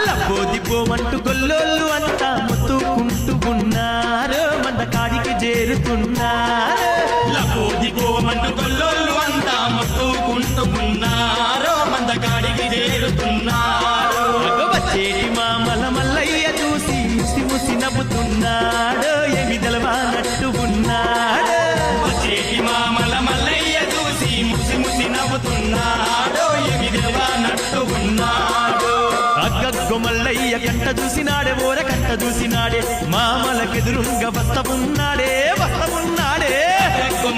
లబ్బోదిపోమంటూ గొల్లోళ్ళు అంతా మొత్తుకుంటూ ఉన్నారు, మంద కాడికి చేరుతున్నారు. లబ్బోదిపోమంటూ గొల్లోళ్ళు అంతా మొత్తుకుంటూ ఉన్నారు, మంద కాడికి చేరుతున్నారు. వచ్చేటి మామల మల్లయ్య చూసి ముసి ముసి నవ్వుతున్నాడు, ఏమి తెలవానట్టు ఉన్నాడు. వచ్చేటి మామల మల్లయ్య చూసి ముసి ముసి నవ్వుతున్నాడు, ఏమి తెలవానట్టు ఉన్నాడు. అగ్గగ్గొ మల్లయ్య కంట చూసినాడే, ఓర కంట చూసినాడే, మామలకెదురుంగ వస్తమున్నాడే వస్తమున్నాడే.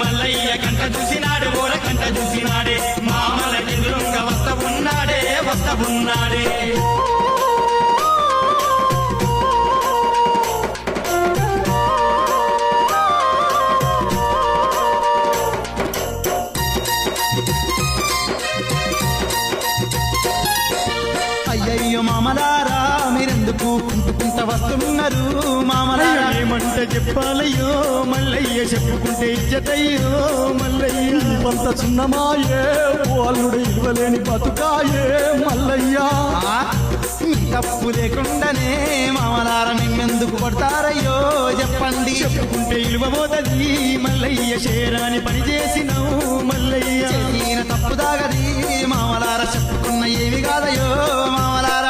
మల్లయ్య కంట చూసినాడు, ఓర కంట చూసినాడే, మామలకెదురుంగ వస్తమున్నాడే వస్తమున్నాడే. అయ్యయ్యో మామలారా మీరెందుకు కుంటుకుంట వస్తున్నారు? మామలారా ఏమంట చెప్పాలయ్యో మల్లయ్య, చెప్పుకుంటే ఇచ్చటయ్యో మల్లయ్య. కొంత చిన్నమాయే వాళ్ళుడు ఇవ్వలేని బతుకాయే మల్లయ్య. మీ తప్పు లేకుండానే మామలారా నిన్నెందుకు పడతారయ్యో చెప్పండి. చెప్పుకుంటే ఇలువబోతది మల్లయ్య, చేరాని పని చేసినావు మల్లయ్య. ఈయన తప్పు దాగది మామలారా, చెప్పుకున్న ఏమి కాదయ్యో మామలారా.